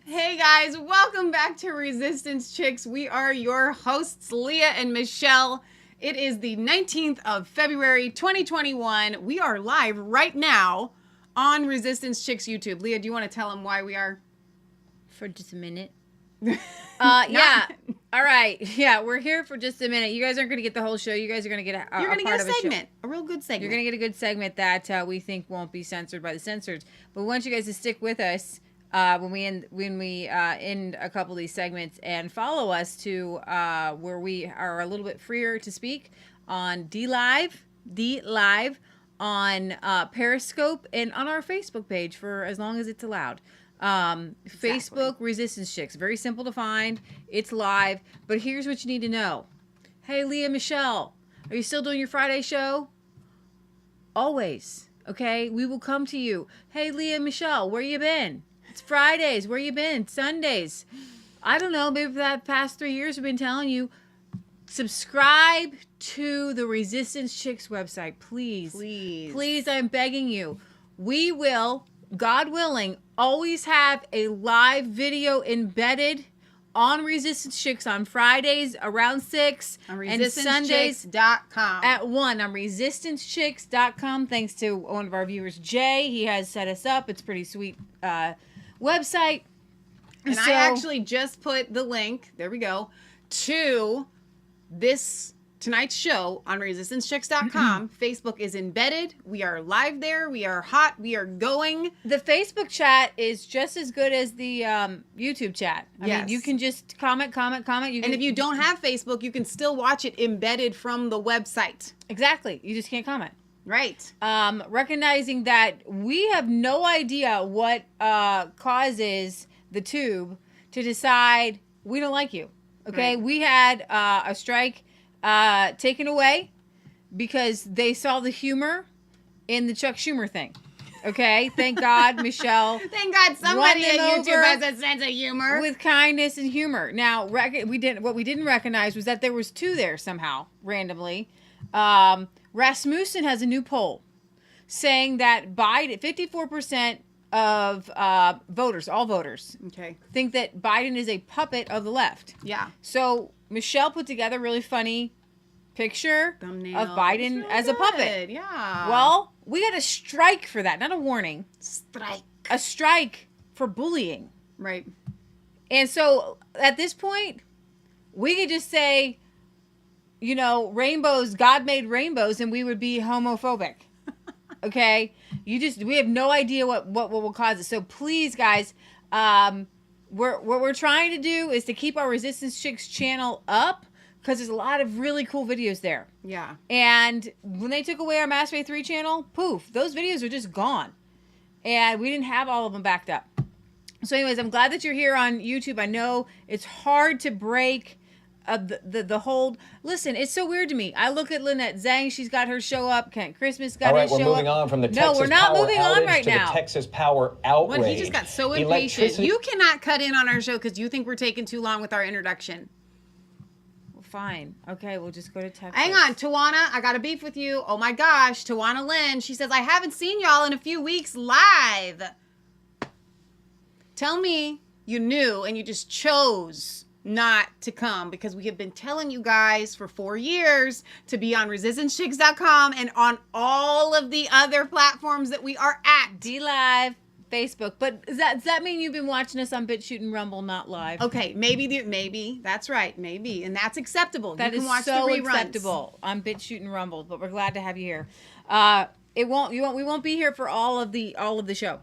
Hey guys, welcome back to Resistance Chicks. We are your hosts, Leah and Michelle. It is the 19th of February, 2021. We are live right now on Resistance Chicks YouTube. Leah, do you want to tell them why we are? For just a minute. Yeah. All right. Yeah, we're here for just a minute. You guys aren't going to get the whole show. You guys are going to get You're going to get a segment, a real good segment. You're going to get a good segment that we think won't be censored by the censors. But we want you guys to stick with us when we end a couple of these segments and follow us to where we are a little bit freer to speak on D Live on Periscope and on our Facebook page for as long as it's allowed. Exactly. Facebook Resistance Chicks, very simple to find. It's live, but here's what you need to know. Hey, Leah, Michelle, are you still doing your Friday show? Always. Okay, we will come to you. Hey, Leah, Michelle, where you been? It's Fridays. Where you been? Sundays. I don't know. Maybe for that past 3 years, we've been telling you, subscribe to the Resistance Chicks website, please. Please, I'm begging you. We will, God willing, always have a live video embedded on Resistance Chicks on Fridays around 6 on and Sundays ResistanceChicks.com at 1 on ResistanceChicks.com. Thanks to one of our viewers, Jay. He has set us up. It's a pretty sweet website. And I actually just put the link, there we go, to tonight's show on ResistanceChicks.com. Facebook is embedded. We are live there. We are hot. We are going. The Facebook chat is just as good as the YouTube chat. I mean, you can just comment. And if you don't have Facebook, you can still watch it embedded from the website. Exactly. You just can't comment. Right. Recognizing that we have no idea what causes the tube to decide we don't like you. Okay? Right. We had a strike taken away because they saw the humor in the Chuck Schumer thing. Okay? Thank God, Michelle. Thank God somebody at YouTube has a sense of humor. With kindness and humor. Now, what we didn't recognize was that there was two there somehow, randomly. Rasmussen has a new poll saying that 54% of voters, all voters, think that Biden is a puppet of the left. Yeah. So Michelle put together a really funny picture thumbnail of Biden really as a puppet. Yeah. Well, we got a strike for that, not a warning. Strike. A strike for bullying. Right. And so at this point, we could just say, you know, rainbows, God made rainbows, and we would be homophobic. Okay? We have no idea what will cause it. So please, guys, what we're trying to do is to keep our Resistance Chicks channel up because there's a lot of really cool videos there. Yeah. And when they took away our Mass Way 3 channel, poof, those videos are just gone. And we didn't have all of them backed up. So anyways, I'm glad that you're here on YouTube. I know it's hard to break the hold. Listen, it's so weird to me. I look at Lynette Zhang. She's got her show up. Kent Christmas got his show up. All right, we're moving on from the Texas we're not power moving on outage right to now. the Texas power outrage. Well, he just got so impatient. You cannot cut in on our show because you think we're taking too long with our introduction. Well, fine. Okay, we'll just go to Texas. Hang on, Tawana. I got a beef with you. Oh my gosh, Tawana Lynn. She says, I haven't seen y'all in a few weeks live. Tell me you knew and you just chose not to come because we have been telling you guys for 4 years to be on ResistanceChicks.com and on all of the other platforms that we are at. D-Live, Facebook. But does that mean you've been watching us on BitChute and Rumble, not live? Okay, maybe. That's right, maybe. And that's acceptable. That you can is watch so the reruns. acceptable on BitChute and Rumble, but we're glad to have you here. We won't be here for all of the show.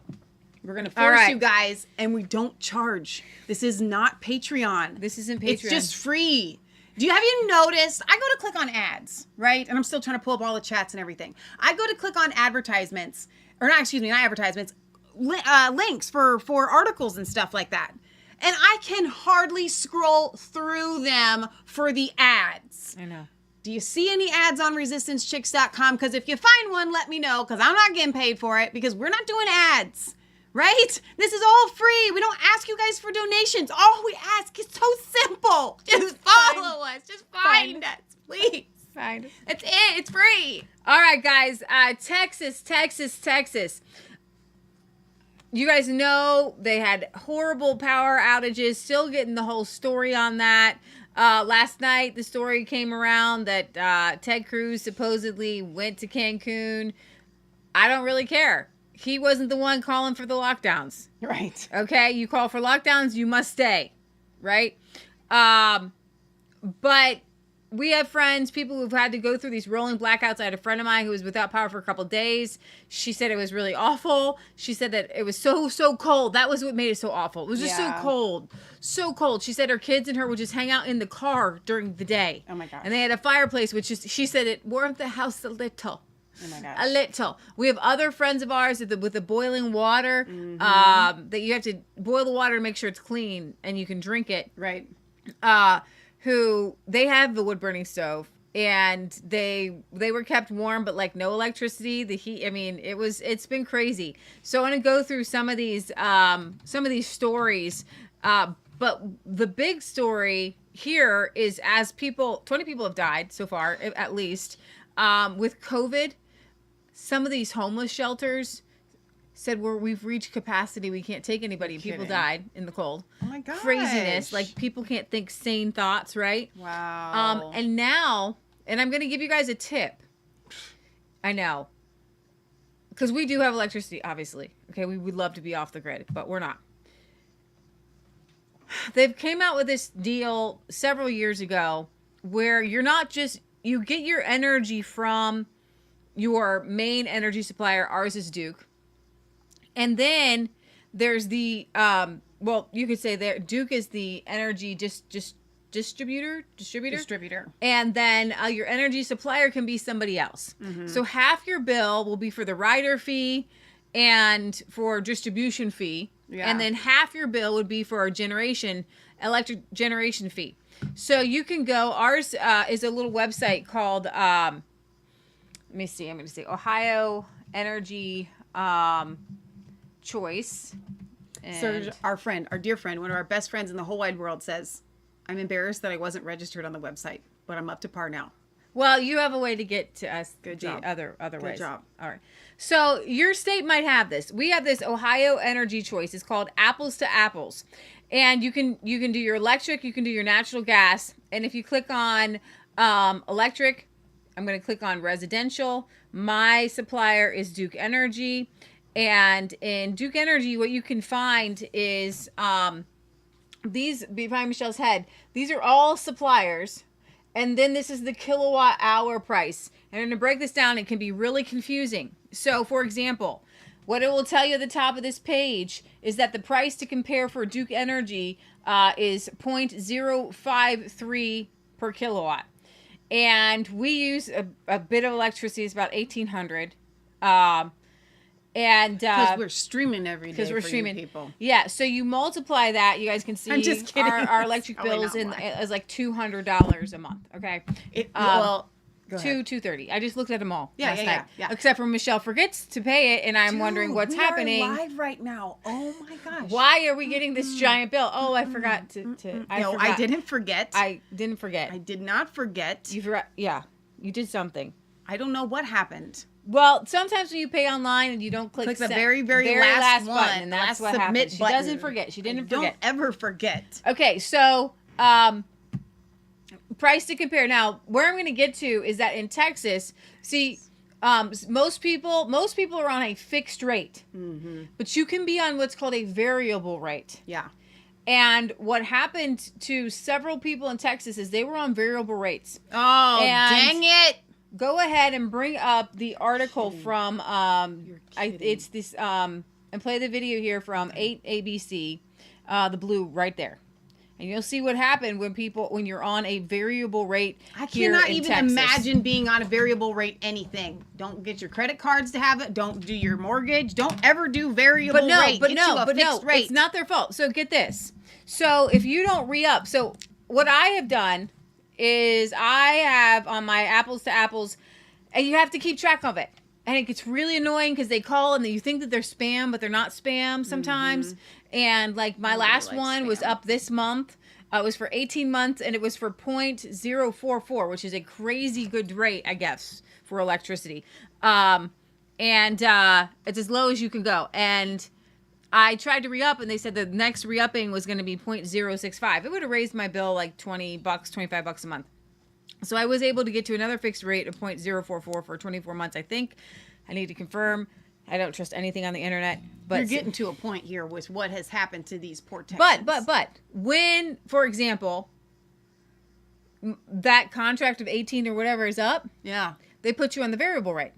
We're going to force you guys, and we don't charge. This is not Patreon. This isn't Patreon. It's just free. Have you noticed? I go to click on ads, right? And I'm still trying to pull up all the chats and everything. I go to click on advertisements, or not advertisements, links for articles and stuff like that. And I can hardly scroll through them for the ads. I know. Do you see any ads on ResistanceChicks.com? Because if you find one, let me know, because I'm not getting paid for it, because we're not doing ads. Right? This is all free. We don't ask you guys for donations. All we ask is so simple. Just follow us. Just find us, please. Find us. That's it. It's free. All right, guys. Texas. you guys know they had horrible power outages, still getting the whole story on that. Last night, the story came around that Ted Cruz supposedly went to Cancun. I don't really care. He wasn't the one calling for the lockdowns. Right. Okay? You call for lockdowns, you must stay. Right? But we have friends, people who've had to go through these rolling blackouts. I had a friend of mine who was without power for a couple of days. She said it was really awful. She said that it was so cold. That was what made it so awful. It was just so cold. So cold. She said her kids and her would just hang out in the car during the day. Oh my gosh. And they had a fireplace, which is, she said it warmed the house a little. Oh my gosh. A little. We have other friends of ours with the boiling water, that you have to boil the water to make sure it's clean and you can drink it. Right. Who they have the wood burning stove and they were kept warm, but like no electricity, the heat. I mean, it's been crazy. So I want to go through some of these stories. But the big story here is, as 20 people have died so far, at least, with COVID. Some of these homeless shelters said we've reached capacity. We can't take anybody. People died in the cold. Oh my gosh. Craziness. Like, people can't think sane thoughts, right? Wow. And now, and I'm going to give you guys a tip. I know. Because we do have electricity, obviously. Okay, we would love to be off the grid, but we're not. They've came out with this deal several years ago where you're not just, you get your energy from your main energy supplier. Ours is Duke. And then there's the, well, you could say that Duke is the energy distributor. And then your energy supplier can be somebody else. Mm-hmm. So half your bill will be for the rider fee and for distribution fee. Yeah. And then half your bill would be for our electric generation fee. So you can go, ours is a little website called, let me see, I'm going to say Ohio Energy Choice. So our dear friend, one of our best friends in the whole wide world, says, I'm embarrassed that I wasn't registered on the website, but I'm up to par now. Well, you have a way to get to us. Good job. Other ways. Good job. All right. So your state might have this. We have this Ohio Energy Choice. It's called Apples to Apples. And you can do your electric, you can do your natural gas. And if you click on electric, I'm going to click on residential. My supplier is Duke Energy. And in Duke Energy, what you can find is these, behind Michelle's head, these are all suppliers. And then this is the kilowatt hour price. And I'm going to break this down. It can be really confusing. So, for example, what it will tell you at the top of this page is that the price to compare for Duke Energy is 0.053 per kilowatt. And we use a bit of electricity. It's about 1,800. And because we're streaming every day. Because we're streaming, people. Yeah. So you multiply that. You guys can see. I'm just kidding. Our electric bills is like $200 a month. Okay. Well, $230. I just looked at them all. Yeah. Except for Michelle forgets to pay it, and I'm wondering what's happening. We are live right now. Oh my gosh. Why are we getting this giant bill? Oh, I forgot to. I didn't forget. I didn't forget. I did not forget. You forgot. Yeah. You did something. I don't know what happened. Well, sometimes when you pay online and you don't click the very last one, button, and that's what happens. She doesn't forget. She didn't forget. Don't ever forget. Okay, so price to compare. Now, where I'm going to get to is that in Texas, see, most people are on a fixed rate, but you can be on what's called a variable rate. Yeah. And what happened to several people in Texas is they were on variable rates. Oh, dang it. Go ahead and bring up the article from it's this and play the video here from 8ABC, the blue right there, and you'll see what happened when you're on a variable rate. I cannot even imagine being on a variable rate anything. Don't get your credit cards to have it. Don't do your mortgage. Don't ever do variable rate. It's not their fault. So get this. So if you don't re-up, so what I have done is I have on my Apples to Apples, and you have to keep track of it. And it gets really annoying because they call and you think that they're spam, but they're not spam sometimes. And like my last one was up this month. It was for 18 months and it was for 0.044, which is a crazy good rate, I guess, for electricity. And it's as low as you can go. And I tried to re-up, and they said the next re-upping was going to be 0.065. It would have raised my bill like $20, $25 a month. So I was able to get to another fixed rate of 0.044 for 24 months, I think. I need to confirm. I don't trust anything on the internet. But You're getting to a point here with what has happened to these poor Texans. But when, for example, that contract of 18 or whatever is up, yeah, they put you on the variable rate.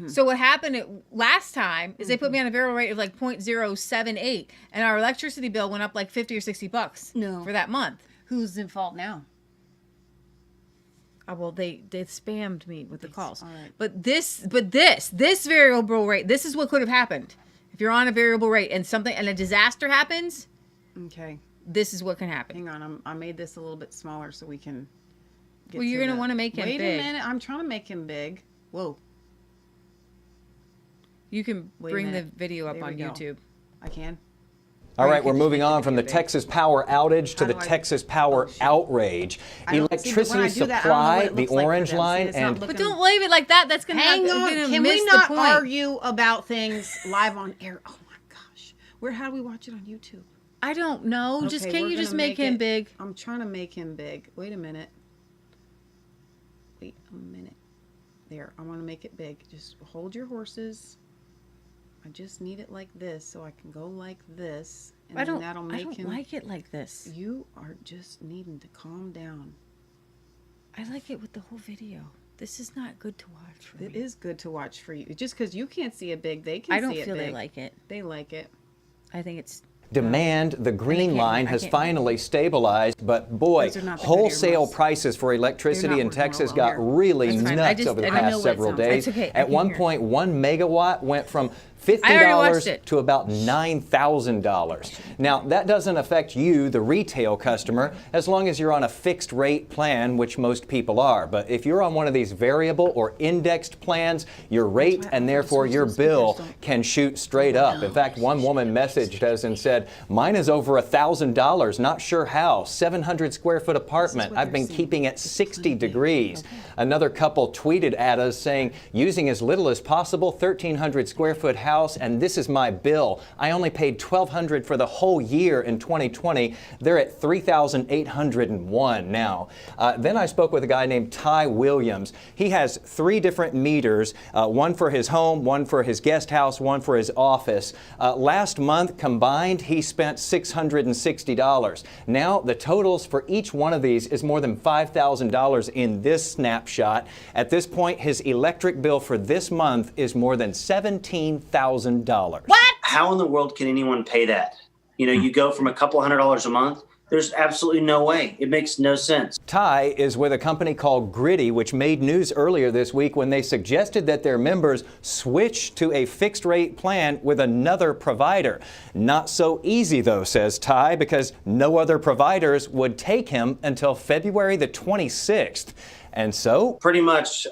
So what happened last time is they put me on a variable rate of like 0.078, and our electricity bill went up like $50 or $60 for that month. Who's in fault now? Oh, well, they spammed me with the calls. All right. But this variable rate, this is what could have happened. If you're on a variable rate and a disaster happens, okay, this is what can happen. hang on, I made this a little bit smaller so we can get Well, you're going to want to make him big. Wait a minute, I'm trying to make him big. Whoa. You can bring the video up There on we go. YouTube. I can. All right, we're moving on from the Texas power outage to the Texas power outrage. Electricity supply, the orange line, and... But don't leave it like that. That's going to Hang on. Can we not argue about things live on air? Oh my gosh. How do we watch it on YouTube? I don't know. Okay, Can you just make him big? I'm trying to make him big. Wait a minute. There, I want to make it big. Just hold your horses. I just need it like this so I can go like this. And then that'll make him... I don't like it like this. You are just needing to calm down. I like it with the whole video. This is not good to watch for me. It is good to watch for you. Just because you can't see it big, they can see it big. I don't feel they like it. They like it. I think it's... Demand, the green line has finally stabilized, but boy, wholesale prices for electricity in Texas got really nuts over the past several days. At one point, 1 megawatt went from $50 to about $9,000. Now, that doesn't affect you, the retail customer, as long as you're on a fixed rate plan, which most people are. But if you're on one of these variable or indexed plans, your rate and therefore your bill can shoot straight up. In fact, one woman messaged us and said, mine is over $1,000, not sure how. 700 square foot apartment. I've been keeping it 60 degrees. Another couple tweeted at us saying, using as little as possible, 1,300 square foot house, and this is my bill. I only paid $1,200 for the whole year in 2020. They're at $3,801 now. Then I spoke with a guy named Ty Williams. He has 3 different meters, one for his home, one for his guest house, one for his office. Last month combined, he spent $660. Now the totals for each one of these is more than $5,000 in this snapshot. At this point, his electric bill for this month is more than $17,000. What? How in the world can anyone pay that? You know, you go from a couple $100s a month. There's absolutely no way. It makes no sense. Ty is with a company called Gritty, which made news earlier this week when they suggested that their members switch to a fixed rate plan with another provider. Not so easy though, says Ty, because no other providers would take him until February the 26th. And so pretty much,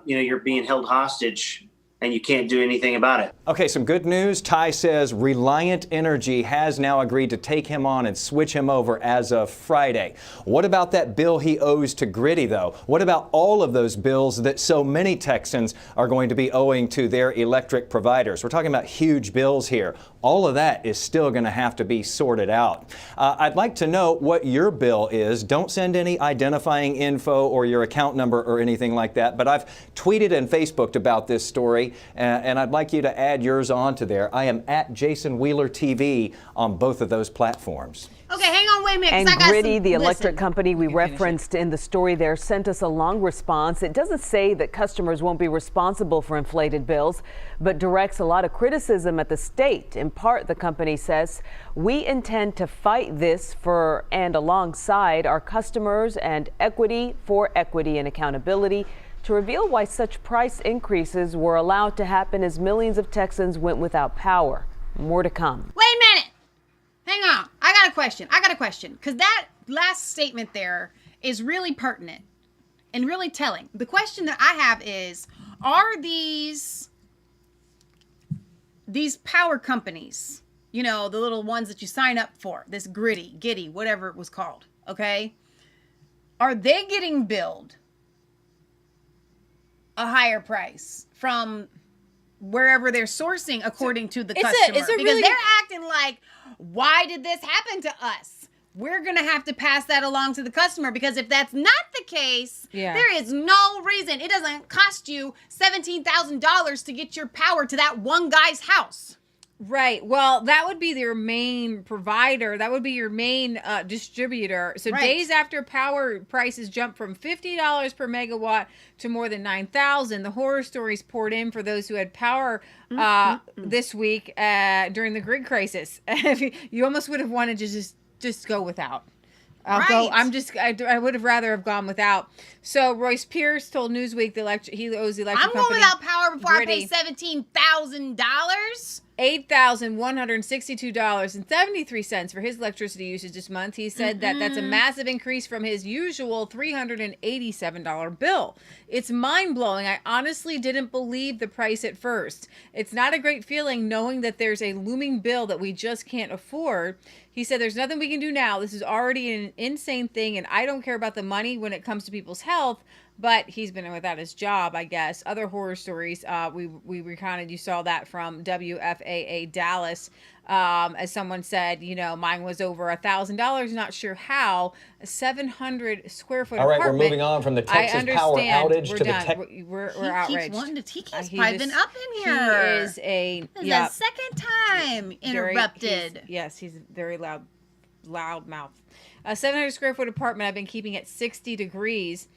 you're being held hostage and you can't do anything about it. Okay, some good news. Ty says Reliant Energy has now agreed to take him on and switch him over as of Friday. What about that bill he owes to Gritty, though? What about all of those bills that so many Texans are going to be owing to their electric providers? We're talking about huge bills here. All of that is still going to have to be sorted out. I'd like to know what your bill is. Don't send any identifying info or your account number or anything like that, but I've tweeted and Facebooked about this story, and I'd like you to add yours onto there. I am at Jason Wheeler TV on both of those platforms. Okay, hang on, wait a minute. And Gritty, the electric company we referenced in the story there, sent us a long response. It doesn't say that customers won't be responsible for inflated bills, but directs a lot of criticism at the state. In part, the company says, we intend to fight this for and alongside our customers and equity for equity and accountability to reveal why such price increases were allowed to happen as millions of Texans went without power. More to come. Wait a minute. Hang on. I got a question. Because that last statement there is really pertinent and really telling. The question that I have is, are these power companies, you know, the little ones that you sign up for, this Giddy, whatever it was called, okay? Are they getting billed a higher price from wherever they're sourcing according to the customer. Because they're acting like, why did this happen to us? We're going to have to pass that along to the customer, because if that's not the case, there is no reason. It doesn't cost you $17,000 to get your power to that one guy's house. Right. Well, that would be your main provider. That would be your main distributor. So days after power prices jumped from $50 per megawatt to more than $9,000, the horror stories poured in for those who had power this week during the grid crisis. You almost would have wanted to just go without. I would have rather have gone without. So Royce Pierce told Newsweek he owes the electric company. I'm going without power before I pay $17,000. $8,162.73 for his electricity usage this month. He said that's a massive increase from his usual $387 bill. It's mind-blowing. I honestly didn't believe the price at first. It's not a great feeling knowing that there's a looming bill that we just can't afford. He said there's nothing we can do now. This is already an insane thing, and I don't care about the money when it comes to people's health. But he's been without his job, I guess. Other horror stories, we recounted. You saw that from WFAA Dallas. As someone said, mine was over $1,000. Not sure how. A 700 square foot apartment. All right, we're moving on from the Texas power outage to the We're outraged. He keeps piping up in here. He is a the second time interrupted. He's very loud mouth. A 700 square foot apartment I've been keeping at 60 degrees.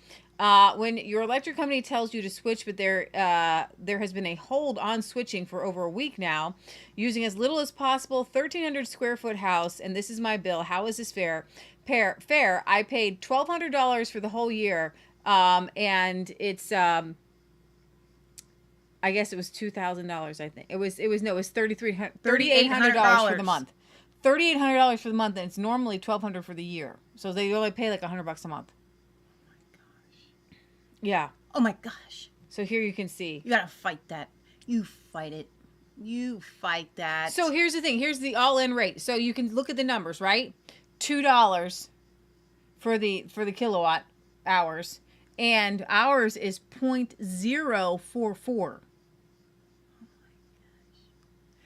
When your electric company tells you to switch, but there has been a hold on switching for over a week now, using as little as possible, 1,300 square foot house, and this is my bill. How is this fair? Fair. I paid $1,200 for the whole year, and it's I guess it was $2,000. I think it was $3,800 for the month. $3,800 for the month, and it's normally $1,200 for the year. So they only pay like $100 a month. Yeah. Oh my gosh. So here you can see. You gotta fight that. You fight it. You fight that. So here's the thing. Here's the all-in rate. So you can look at the numbers, right? $2 for the kilowatt hours, and ours is 0.044.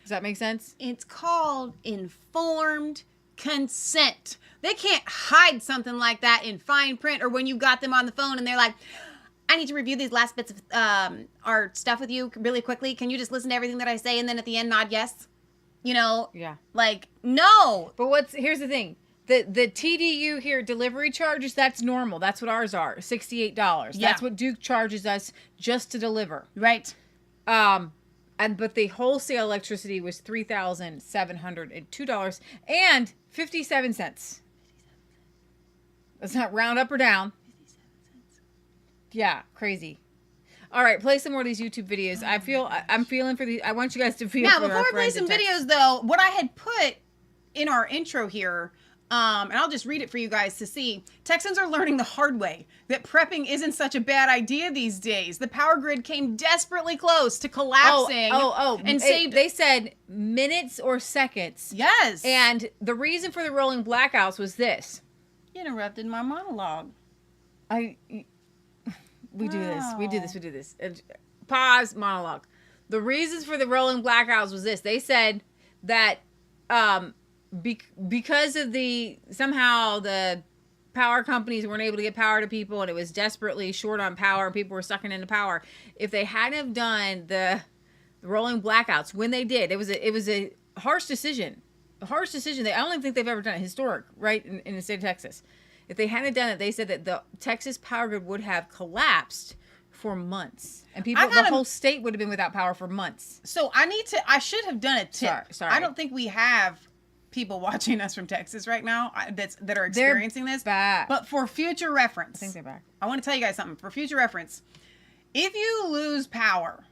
Does that make sense? It's called informed consent. They can't hide something like that in fine print, or when you got them on the phone and they're like, I need to review these last bits of our stuff with you really quickly. Can you just listen to everything that I say and then at the end nod yes? Yeah. Like, no. But here's the thing. The TDU here, delivery charges, that's normal. That's what ours are, $68. Yeah. That's what Duke charges us just to deliver. Right. But the wholesale electricity was $3,702.57. Let's not round up or down. 57 cents. Yeah, crazy. All right, play some more of these YouTube videos. I'm feeling for these. I want you guys to feel. Now, before we play some videos, though, what I had put in our intro here, and I'll just read it for you guys to see. Texans are learning the hard way that prepping isn't such a bad idea these days. The power grid came desperately close to collapsing. They said minutes or seconds. Yes. And the reason for the rolling blackouts was this. You interrupted my monologue. We do this. Pause, monologue. The reasons for the rolling blackouts was this. They said that because of somehow the power companies weren't able to get power to people, and it was desperately short on power, and people were sucking into power. If they hadn't have done the rolling blackouts when they did, it was a harsh decision. I don't even think they've ever done it. Historic, right, in the state of Texas. If they hadn't done it, they said that the Texas power grid would have collapsed for months, and the whole state would have been without power for months. So I should have done a tip. Sorry. I don't think we have people watching us from Texas right now that are experiencing this. Back. But for future reference, I think they're back. I want to tell you guys something. For future reference, if you lose power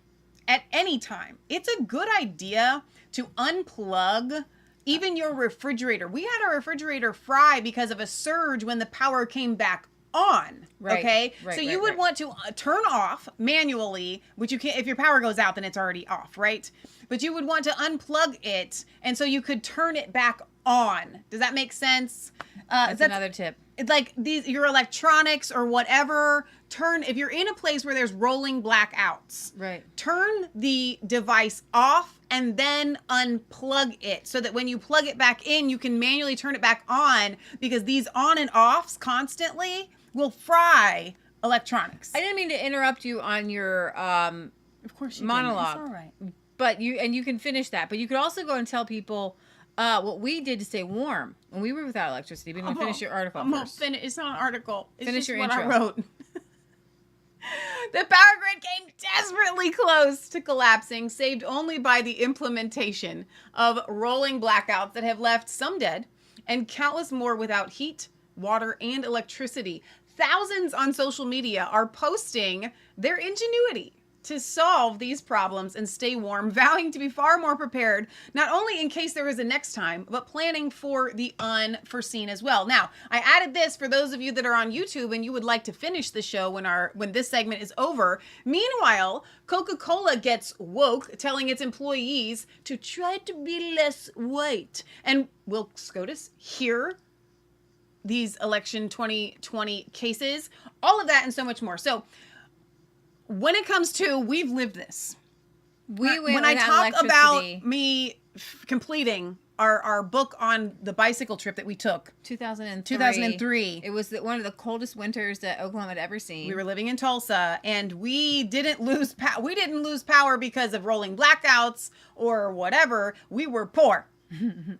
at any time, it's a good idea to unplug even your refrigerator. We had our refrigerator fry because of a surge when the power came back on. Right, okay? right, so you would want to turn off manually, which you can't, if your power goes out, then it's already off, right? But you would want to unplug it, and so you could turn it back on. Does that make sense? That's another tip. Like your electronics or whatever, if you're in a place where there's rolling blackouts, right, turn the device off and then unplug it so that when you plug it back in, you can manually turn it back on, because these on and offs constantly will fry electronics. I didn't mean to interrupt you on your of course you monologue. It's all right. But you can finish that. But you could also go and tell people what we did to stay warm when we were without electricity. But finish your article first. It's not an article. It's finish just your what intro. I wrote. The power grid came desperately close to collapsing, saved only by the implementation of rolling blackouts that have left some dead and countless more without heat, water, and electricity. Thousands on social media are posting their ingenuity to solve these problems and stay warm, vowing to be far more prepared, not only in case there is a next time, but planning for the unforeseen as well. Now, I added this for those of you that are on YouTube and you would like to finish the show when this segment is over. Meanwhile, Coca-Cola gets woke, telling its employees to try to be less white. And will SCOTUS hear these election 2020 cases? All of that and so much more. So, when it comes to, we've lived this. When I talk about me completing our book on the bicycle trip that we took. 2003. It was one of the coldest winters that Oklahoma had ever seen. We were living in Tulsa, and we didn't lose power because of rolling blackouts or whatever. We were poor.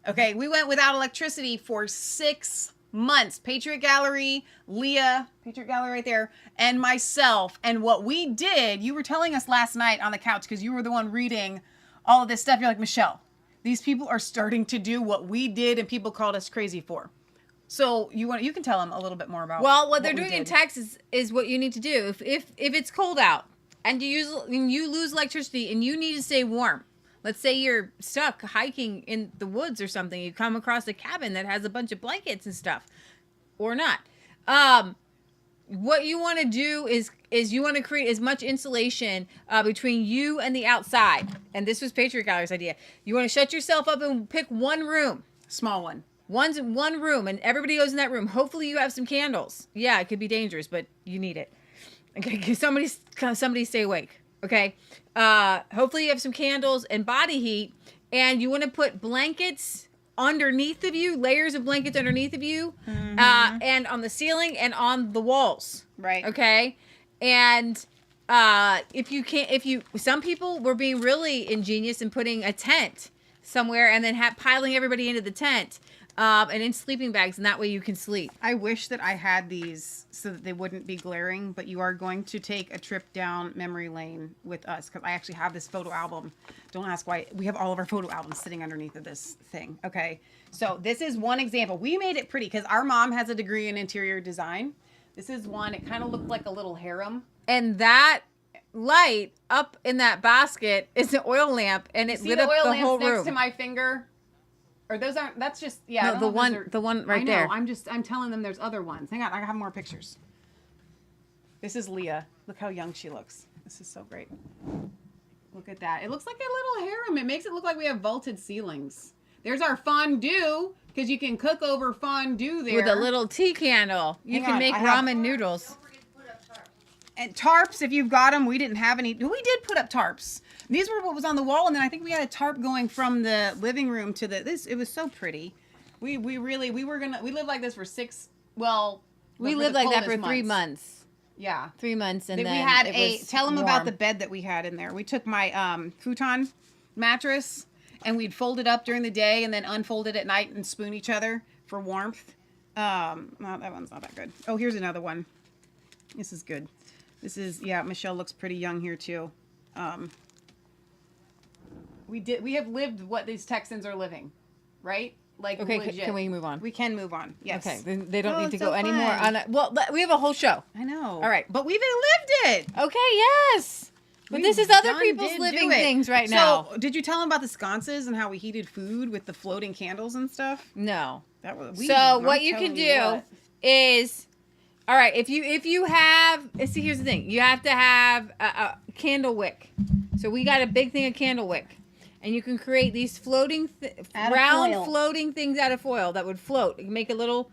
Okay, we went without electricity for 6 months. Patriot Gallery, Leah, Patriot Gallery right there, and myself. And what we did, you were telling us last night on the couch, because you were the one reading all of this stuff. You're like, Michelle, these people are starting to do what we did and people called us crazy for. So you can tell them a little bit more about what they're doing in Texas is what you need to do. If it's cold out and you lose electricity and you need to stay warm. Let's say you're stuck hiking in the woods or something. You come across a cabin that has a bunch of blankets and stuff, or not. What you want to do is you want to create as much insulation between you and the outside. And this was Patriot Gallery's idea. You want to shut yourself up and pick one room. Small one. One room, and everybody goes in that room. Hopefully you have some candles. Yeah, it could be dangerous, but you need it. Okay, somebody stay awake. Okay. Hopefully you have some candles and body heat, and you want to put blankets underneath of you, layers of blankets underneath of you, and on the ceiling and on the walls. Right. Okay. And some people were being really ingenious and putting a tent somewhere and then piling everybody into the tent. And in sleeping bags, and that way you can sleep. I wish that I had these so that they wouldn't be glaring, but you are going to take a trip down memory lane with us, because I actually have this photo album. Don't ask why. We have all of our photo albums sitting underneath of this thing. Okay, so this is one example. We made it pretty because our mom has a degree in interior design. This is one. It kind of looked like a little harem. And that light up in that basket is an oil lamp, and it lit up the whole room. Next to my finger. Or those aren't, that's just, yeah. No, the one right there. I'm telling them there's other ones. Hang on, I have more pictures. This is Leah. Look how young she looks. This is so great. Look at that. It looks like a little harem. It makes it look like we have vaulted ceilings. There's our fondue, because you can cook over fondue there. With a little tea candle. You can make ramen noodles. And tarps, if you've got them. We didn't have any. We did put up tarps. These were what was on the wall, and then I think we had a tarp going from the living room to this. It was so pretty. We lived like this for we lived like that for 3 months. Yeah. 3 months, and then we had tell them about the bed that we had in there. We took my futon mattress, and we'd fold it up during the day and then unfold it at night and spoon each other for warmth. No, that one's not that good. Oh, here's another one. This is good. This is, Michelle looks pretty young here too. We have lived what these Texans are living, right? Like, okay, legit. Can we move on? We can move on. Yes. Okay, then they don't need to go anymore on it. Well, we have a whole show. I know. All right, but we've lived it. Okay, yes. But this is other people's living things right now. So, did you tell them about the sconces and how we heated food with the floating candles and stuff? No. What you can do is, all right, if you have, see, here's the thing. You have to have a candle wick. So we got a big thing of candle wick. And you can create these floating, floating things out of foil that would float. You can make a little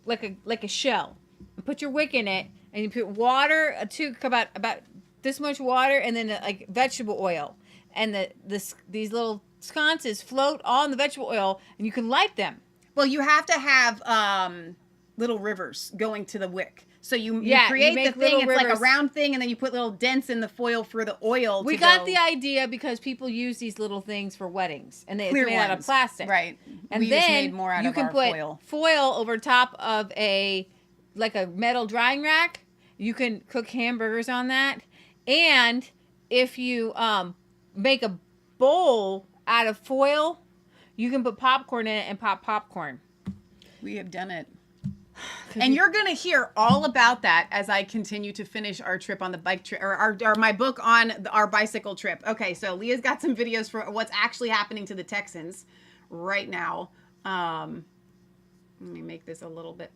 like a shell. And put your wick in it, and you put water, about this much water, and then like vegetable oil, and these little sconces float on the vegetable oil, and you can light them. Well, you have to have little rivers going to the wick. So you create the thing, it's like a round thing, and then you put little dents in the foil for the oil. We got the idea because people use these little things for weddings, and it's made out of plastic. Right. And we then just made more out you of can our put foil over top of a metal drying rack. You can cook hamburgers on that. And if you make a bowl out of foil, you can put popcorn in it and pop popcorn. We have done it. And you're going to hear all about that as I continue to finish our trip on the bike trip, or my book on our bicycle trip. Okay, so Leah's got some videos for what's actually happening to the Texans right now. Let me make this a little bit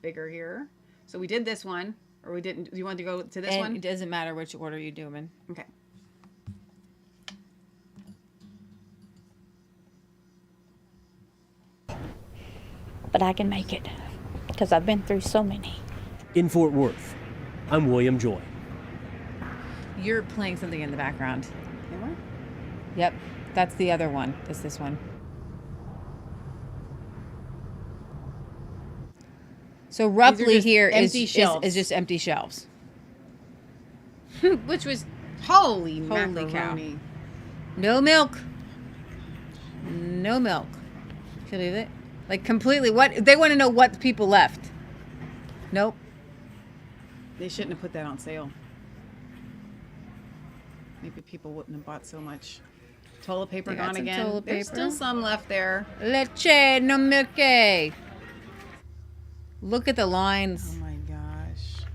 bigger here. So we did this one, or we didn't. Do you want to go to this one? It doesn't matter which order you do them in. Okay. But I can make it because I've been through so many. In Fort Worth, I'm William Joy. You're playing something in the background. Am I? Yep, that's the other one. That's this one. So roughly here is just empty shelves. Which was holy cow. macaroni. No milk. No milk. Can you believe it? Like completely, what they want to know what people left. Nope. They shouldn't have put that on sale. Maybe people wouldn't have bought so much. Toilet paper gone again. There's still some left there. Leche no milk. Look at the lines. Oh my gosh.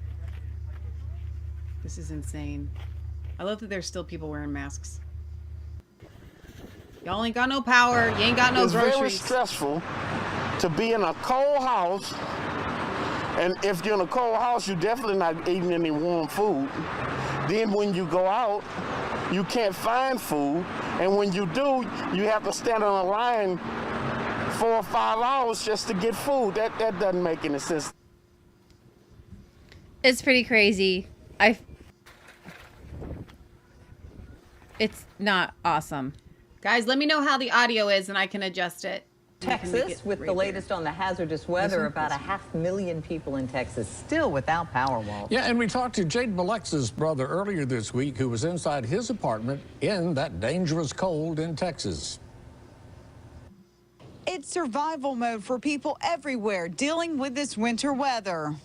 This is insane. I love that there's still people wearing masks. Y'all ain't got no power. You ain't got no groceries. It's very stressful to be in a cold house. And if you're in a cold house, you're definitely not eating any warm food. Then when you go out, you can't find food. And when you do, you have to stand on a line 4 or 5 hours just to get food. That doesn't make any sense. It's pretty crazy. It's not awesome. Guys, let me know how the audio is and I can adjust it. Texas, with the latest on the hazardous weather, about 500,000 people in Texas still without power, Walt. Yeah, and we talked to Jaden Alexa's brother earlier this week, who was inside his apartment in that dangerous cold in Texas. It's survival mode for people everywhere dealing with this winter weather.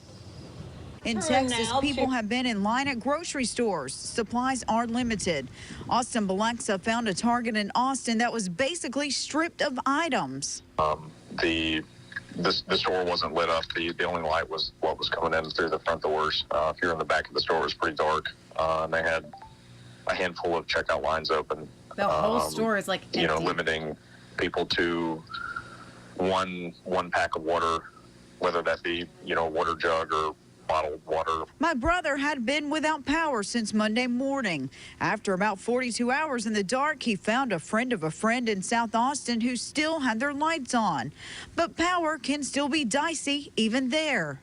In Texas, people have been in line at grocery stores. Supplies are limited. Austin Biloxi found a Target in Austin that was basically stripped of items. The store wasn't lit up. The only light was what was coming in through the front doors. If you're in the back of the store, it was pretty dark. They had a handful of checkout lines open. The whole store is like empty. You know, limiting people to one pack of water, whether that be, you know, a water jug or bottled water. My brother had been without power since Monday morning. After about 42 hours in the dark, he found a friend of a friend in South Austin who still had their lights on. But power can still be dicey even there.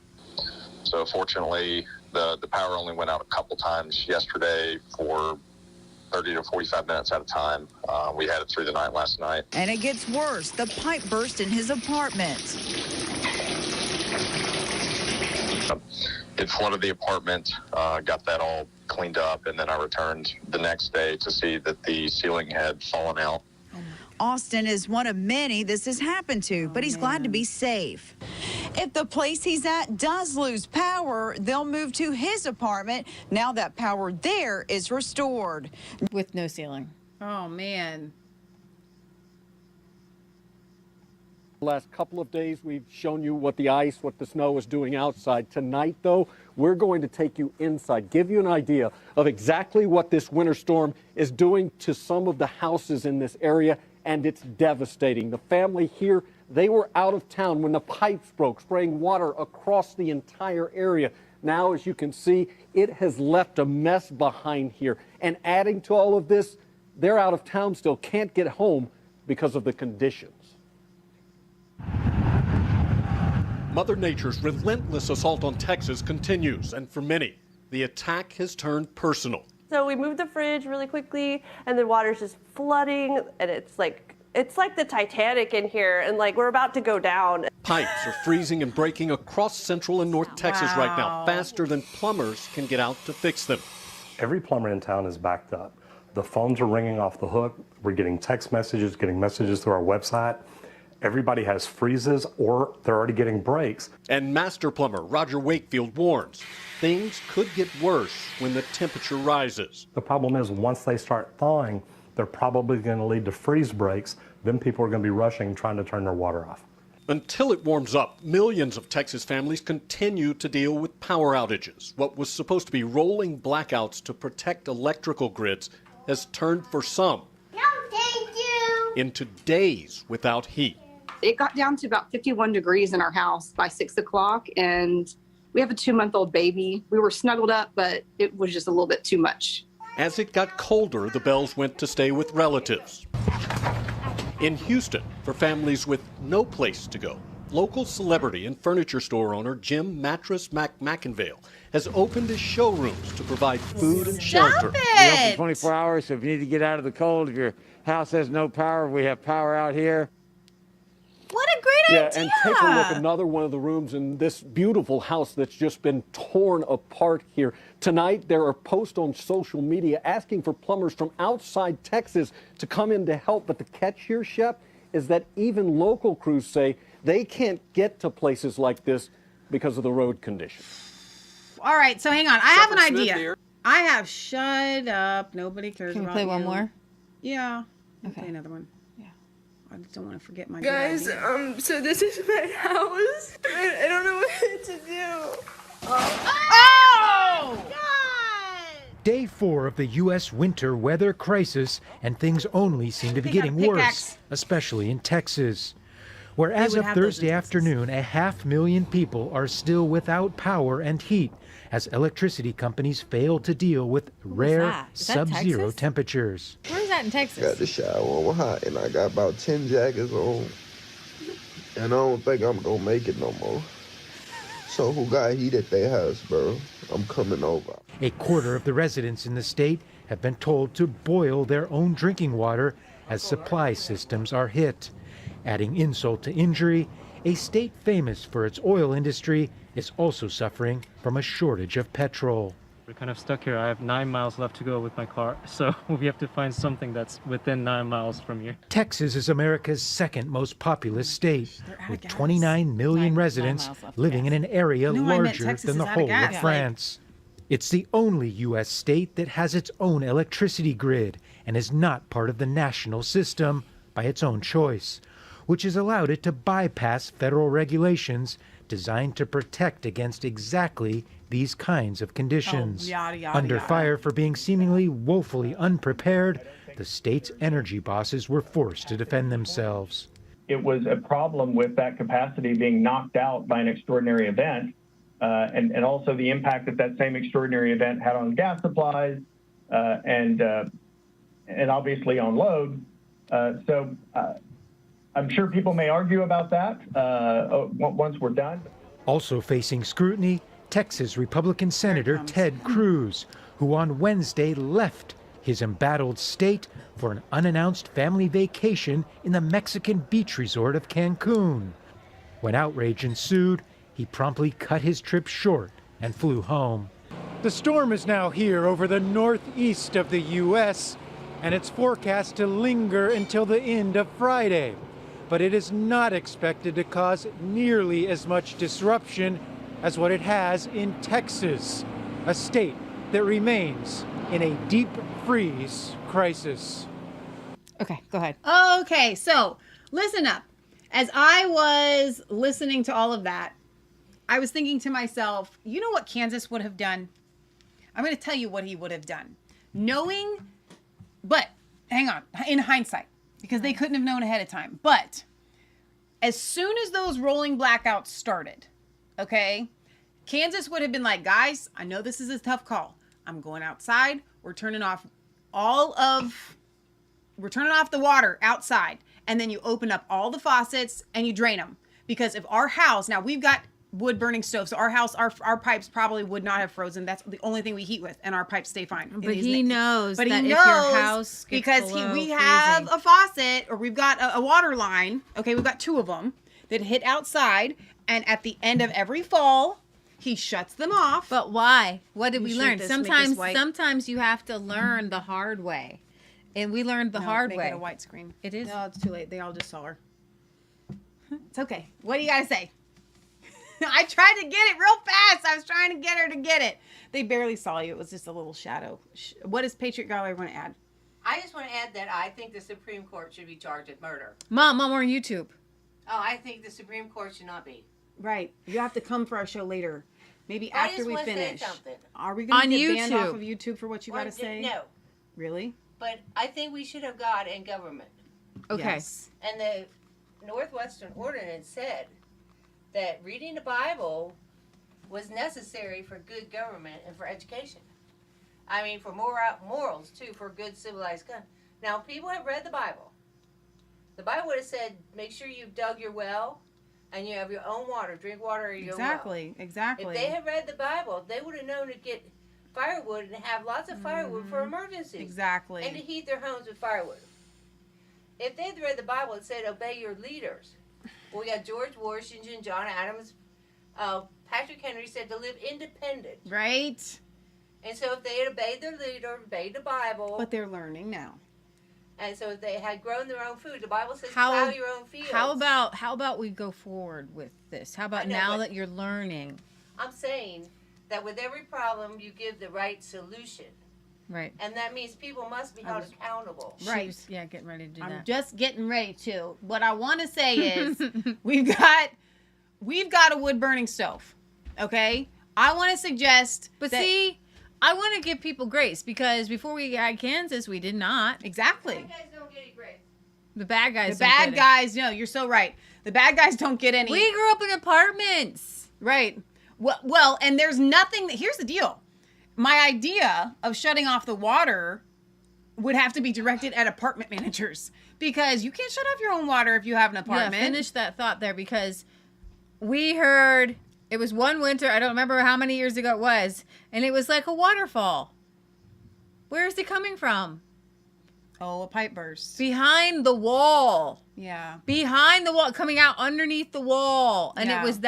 So fortunately, the power only went out a couple times yesterday for 30 to 45 minutes at a time. We had it through the night last night. And it gets worse. The pipe burst in his apartment. It flooded the apartment, got that all cleaned up, and then I returned the next day to see that the ceiling had fallen out. Austin is one of many this has happened to, but he's glad to be safe. If the place he's at does lose power, they'll move to his apartment now that power there is restored. With no ceiling. Oh, man. Last couple of days, we've shown you what the ice, what the snow is doing outside. Tonight, though, we're going to take you inside, give you an idea of exactly what this winter storm is doing to some of the houses in this area, and it's devastating. The family here, they were out of town when the pipes broke, spraying water across the entire area. Now, as you can see, it has left a mess behind here. And adding to all of this, they're out of town still, can't get home because of the conditions. Mother Nature's relentless assault on Texas continues, and for many, the attack has turned personal. So we moved the fridge really quickly, and the water's just flooding, and it's like the Titanic in here, and like we're about to go down. Pipes are freezing and breaking across Central and North Texas right now, faster than plumbers can get out to fix them. Every plumber in town is backed up. The phones are ringing off the hook. We're getting text messages, getting messages through our website. Everybody has freezes or they're already getting breaks. And master plumber Roger Wakefield warns things could get worse when the temperature rises. The problem is once they start thawing, they're probably going to lead to freeze breaks. Then people are going to be rushing, trying to turn their water off. Until it warms up, millions of Texas families continue to deal with power outages. What was supposed to be rolling blackouts to protect electrical grids has turned for some into days without heat. It got down to about 51 degrees in our house by 6 o'clock, and we have a 2-month-old baby. We were snuggled up, but it was just a little bit too much. As it got colder, the Bells went to stay with relatives. In Houston, for families with no place to go, local celebrity and furniture store owner Jim Mattress McInvale has opened his showrooms to provide food and shelter. We're open 24 hours, so if you need to get out of the cold, if your house has no power, we have power out here. What a great idea! And take a look, another one of the rooms in this beautiful house that's just been torn apart here. Tonight, there are posts on social media asking for plumbers from outside Texas to come in to help. But the catch here, Shep, is that even local crews say they can't get to places like this because of the road conditions. All right, so hang on. I have an idea. I have shut up. Nobody cares about you. Can we play one more? Yeah. Okay. Play another one. Yeah. I just don't want to forget my Guys, so this is my house. I don't know what to do. Oh! God! Day 4 of the U.S. winter weather crisis, and things only seem to be getting worse, especially in Texas, where as of Thursday afternoon, 500,000 people are still without power and heat as electricity companies fail to deal with rare sub-zero temperatures. Where's that in Texas? Got the shower on hot, and I got about 10 jackets on, and I don't think I'm gonna make it no more. So who got heat at their house, bro? I'm coming over. A quarter of the residents in the state have been told to boil their own drinking water as supply systems are hit. Adding insult to injury, a state famous for its oil industry is also suffering from a shortage of petrol. We're kind of stuck here. I have 9 miles left to go with my car, so we have to find something that's within 9 miles from here. Texas is America's second most populous state, with 29 million residents living in an area larger than the whole of France. It's the only U.S. state that has its own electricity grid and is not part of the national system by its own choice, which has allowed it to bypass federal regulations designed to protect against exactly these kinds of conditions. Under fire for being seemingly woefully unprepared, the state's energy bosses were forced to defend themselves. It was a problem with that capacity being knocked out by an extraordinary event, and also the impact that that same extraordinary event had on gas supplies and obviously on load. So I'm sure people may argue about that once we're done. Also facing scrutiny, Texas Republican Senator Ted Cruz, who on Wednesday left his embattled state for an unannounced family vacation in the Mexican beach resort of Cancun. When outrage ensued, he promptly cut his trip short and flew home. The storm is now here over the northeast of the U.S., and it's forecast to linger until the end of Friday. But it is not expected to cause nearly as much disruption as what it has in Texas, a state that remains in a deep freeze crisis. Okay, go ahead. Okay, so listen up. As I was listening to all of that, I was thinking to myself, you know what Kansas would have done? I'm going to tell you what he would have done. But hang on, in hindsight, because they couldn't have known ahead of time. But as soon as those rolling blackouts started, okay, Kansas would have been like, guys, I know this is a tough call. I'm going outside. We're turning off the water outside. And then you open up all the faucets and you drain them. Because if our house, now we've got wood burning stove, so our house, our pipes probably would not have frozen. That's the only thing we heat with, and our pipes stay fine. But he knows But that he if knows your house gets because below we have freezing. a faucet, or we've got a water line. Okay, we've got 2 of them that hit outside, and at the end of every fall, he shuts them off. But why? What did we shoot learn? this, make this Sometimes, white. sometimes you have to learn the hard way, and we learned the hard make way. it a white screen. It is. No, it's too late. They all just saw her. It's okay. What do you gotta say? I tried to get it real fast. I was trying to get her to get it. They barely saw you. It was just a little shadow. What does Patriot Gallery want to add? I just want to add that I think the Supreme Court should be charged with murder. Mom, we're on YouTube. Oh, I think the Supreme Court should not be. Right. You have to come for our show later. Maybe Well, I after just we wanna say finish. something. Are we going On to get banned off YouTube. of YouTube for what you Well, got to say? No. Really? But I think we should have God in government. Okay. Yes. And the Northwestern Ordinance said that reading the Bible was necessary for good government and for education. I mean, for morals, too, for good civilized country. Now, people have read the Bible. The Bible would have said, make sure you've dug your well and you have your own water, drink water or your Exactly. well. Exactly. If they had read the Bible, they would have known to get firewood and have lots of firewood for emergencies. Exactly. And to heat their homes with firewood. If they had read the Bible and said, obey your leaders. Well, we got George Washington, John Adams, Patrick Henry said to live independent. Right. And so if they had obeyed their leader, obeyed the Bible. But they're learning now. And so if they had grown their own food, the Bible says How- plow your own fields. How about we go forward with this? How about I know, now but- that you're learning? I'm saying that with every problem, you give the right solution. Right. And that means people must be held accountable. Right. She was, yeah, getting ready to do I'm that. just getting ready to. What I want to say is we've got a wood burning stove. Okay? I want to suggest But that- see, I want to give people grace because before we had Kansas, we did not. Exactly. You guys don't get any grace. The bad guys. The don't bad get it. guys, no, you're so right. The bad guys don't get any. We grew up in apartments. Right. Well, and there's nothing. Here's the deal. My idea of shutting off the water would have to be directed at apartment managers because you can't shut off your own water if you have an apartment. Yeah, finish that thought there because we heard it was one winter. I don't remember how many years ago it was, and it was like a waterfall. Where is it coming from? Oh, a pipe burst. Behind the wall. Yeah. Behind the wall, coming out underneath the wall. And Yeah. it was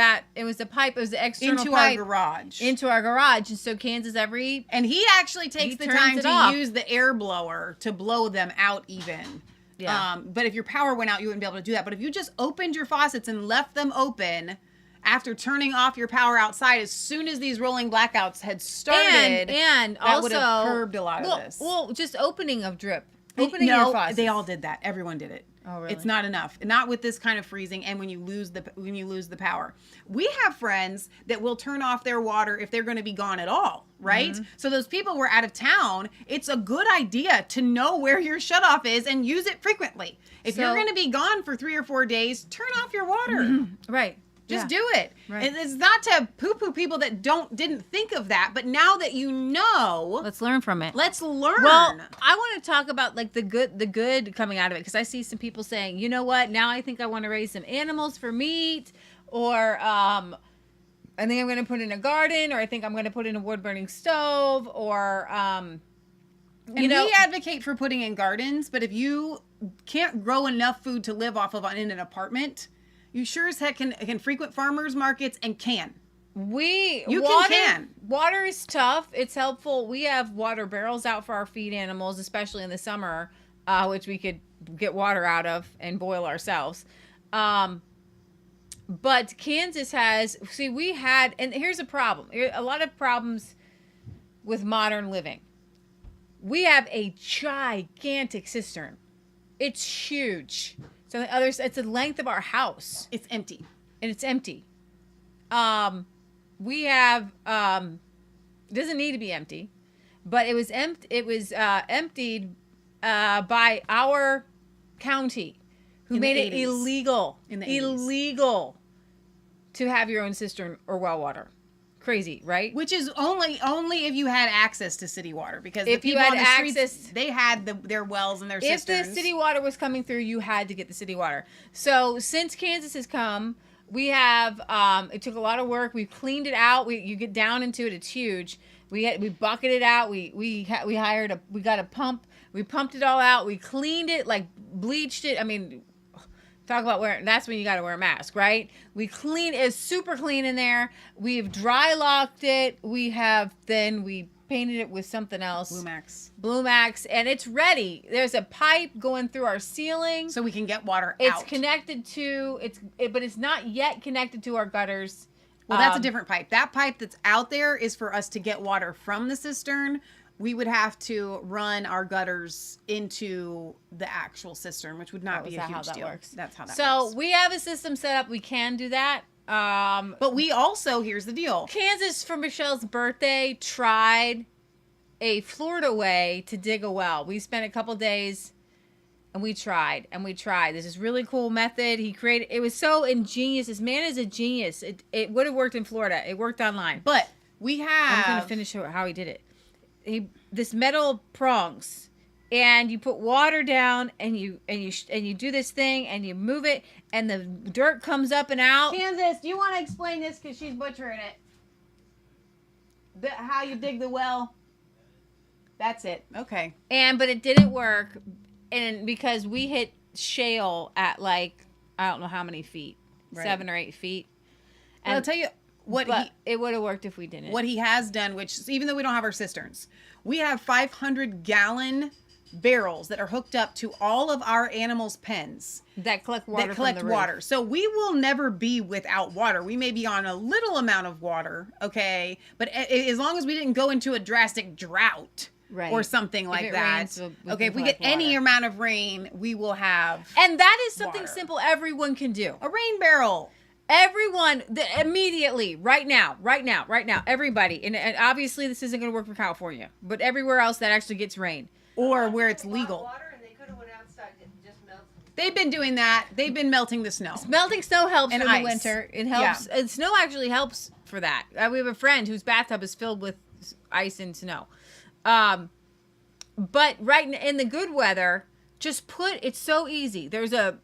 the pipe, it was the external Into pipe. our garage. Into our garage. And so Kansas And he actually takes the turns time it to off. use the air blower to blow them out even. Yeah. But if your power went out, you wouldn't be able to do that. But if you just opened your faucets and left them open after turning off your power outside, as soon as these rolling blackouts had started, and that also would have curbed a lot of this. Well, just opening of drip. Opening no, your faucets. they all did that. Everyone did it. Oh, really? It's not enough. Not with this kind of freezing and when you lose the power. We have friends that will turn off their water if they're going to be gone at all, right? Mm-hmm. So those people were out of town. It's a good idea to know where your shutoff is and use it frequently. If you're So- going to be gone for 3 or 4 days, turn off your water. Right. Just Yeah. do it. Right. And it's not to poo-poo people that didn't think of that, but now that you know, Let's learn from it. let's learn. Well, I want to talk about like the good coming out of it because I see some people saying, you know what? Now I think I want to raise some animals for meat, or I think I'm going to put in a garden, or I think I'm going to put in a wood burning stove, or And we advocate for putting in gardens, but if you can't grow enough food to live off of in an apartment, you sure as heck can frequent farmers markets and can. Water is tough. It's helpful. We have water barrels out for our feed animals, especially in the summer, which we could get water out of and boil ourselves. But Kansas has, and here's a problem. A lot of problems with modern living. We have a gigantic cistern. It's huge. So it's the length of our house. It's empty. And it's empty. We have doesn't need to be empty, but it was emptied by our county, who made it illegal illegal to have your own cistern or well water. Crazy, right? Which is only if you had access to city water, because if the you people had on the access, streets, they had their wells and their cisterns. If the city water was coming through, you had to get the city water. So since Kansas has come, we have, it took a lot of work. We cleaned it out. You get down into it. It's huge. We bucketed it out. We got a pump. We pumped it all out. We cleaned it, like bleached it. I mean, talk about wearing, that's when you got to wear a mask, right? We clean, it's super clean in there. We've dry locked it. We painted it with something else. Blue Max, and it's ready. There's a pipe going through our ceiling. So we can get water out. It's connected to, but it's not yet connected to our gutters. Well, that's a different pipe. That pipe that's out there is for us to get water from the cistern. We would have to run our gutters into the actual cistern, which would not be a huge deal. That's how that works. So we have a system set up. We can do that. But we also, here's the deal. Kansas, for Michelle's birthday, tried a Florida way to dig a well. We spent a couple days and we tried. This is really cool method. It was so ingenious. This man is a genius. It would have worked in Florida. It worked online. But we have... I'm going to finish how he did it. This metal prongs, and you put water down, and you do this thing, and you move it, and the dirt comes up and out. Kansas, do you want to explain this, because she's butchering it? How you dig the well? That's it. Okay. But it didn't work, and because we hit shale at like, I don't know how many feet, 7 or 8 feet. And I'll tell you it would have worked if we didn't. What he has done, which even though we don't have our cisterns, we have 500-gallon barrels that are hooked up to all of our animals' pens that collect water. From the roof. So we will never be without water. We may be on a little amount of water, okay, but as long as we didn't go into a drastic drought. Right. Or something like that. Rains, okay, if we get any amount of rain, we will have. And that is something simple everyone can do. A rain barrel. Everyone, immediately, right now, everybody, and obviously this isn't going to work for California, but everywhere else that actually gets rain. Or where it's legal. They've been doing that. They've been melting the snow. Melting snow helps and in ice. The winter. It helps. Yeah. And snow actually helps for that. We have a friend whose bathtub is filled with ice and snow. But right in the good weather, it's so easy. There's a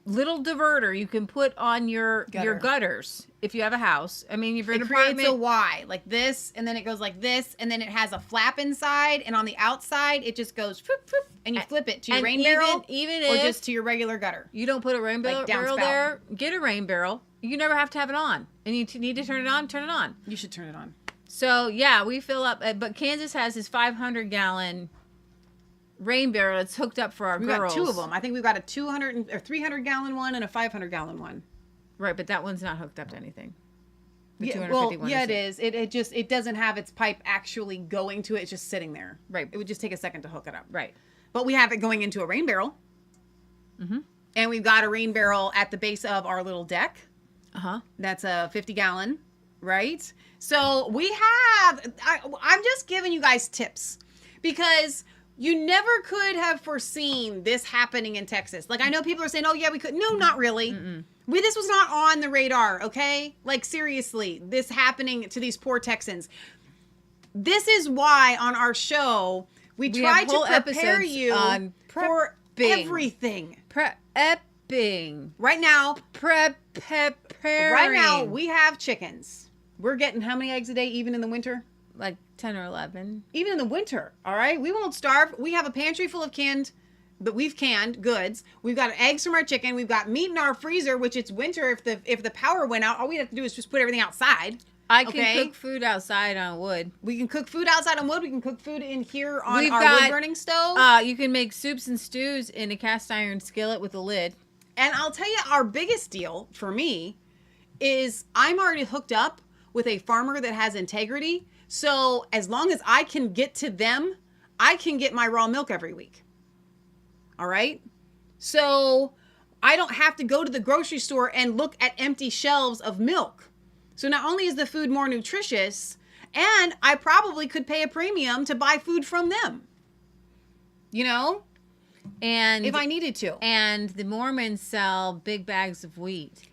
little diverter you can put on your gutters if you have a house. I mean, if you're in an apartment, creates a Y like this, and then it goes like this, and then it has a flap inside, and on the outside it just goes whoop, whoop, and you flip it to your rain barrel, even or if just to your regular gutter. You don't put a rain barrel there. Get a rain barrel. You never have to have it on, and you need to turn it on. Turn it on. You should turn it on. So yeah, we fill up, but Kansas has his 500-gallon rain barrel that's hooked up for our girls. We got 2 of them. I think we've got a 200 or 300-gallon one and a 500-gallon one. Right, but that one's not hooked up to anything. It is. It doesn't have its pipe actually going to it. It's just sitting there. Right. It would just take a second to hook it up. Right. But we have it going into a rain barrel. Mm-hmm. And we've got a rain barrel at the base of our little deck. Uh-huh. That's a 50-gallon, right? So we have, I'm just giving you guys tips because you never could have foreseen this happening in Texas. Like, I know people are saying, oh, yeah, we could. No, not really. This was not on the radar, okay? Like, seriously, this happening to these poor Texans. This is why on our show, we try to prepare you on for everything. Prepping. Right now, preparing. Right now, we have chickens. We're getting how many eggs a day, even in the winter? Like 10 or 11. Even in the winter, all right? We won't starve. We have a pantry full of we've canned goods. We've got eggs from our chicken. We've got meat in our freezer, which it's winter. If the power went out, all we have to do is just put everything outside. I can cook food outside on wood. We can cook food outside on wood. We can cook food in here on our wood-burning stove. You can make soups and stews in a cast iron skillet with a lid. And I'll tell you, our biggest deal for me is I'm already hooked up with a farmer that has integrity. So as long as I can get to them, I can get my raw milk every week. All right? So I don't have to go to the grocery store and look at empty shelves of milk. So not only is the food more nutritious, and I probably could pay a premium to buy food from them. You know? And if I needed to. And the Mormons sell big bags of wheat.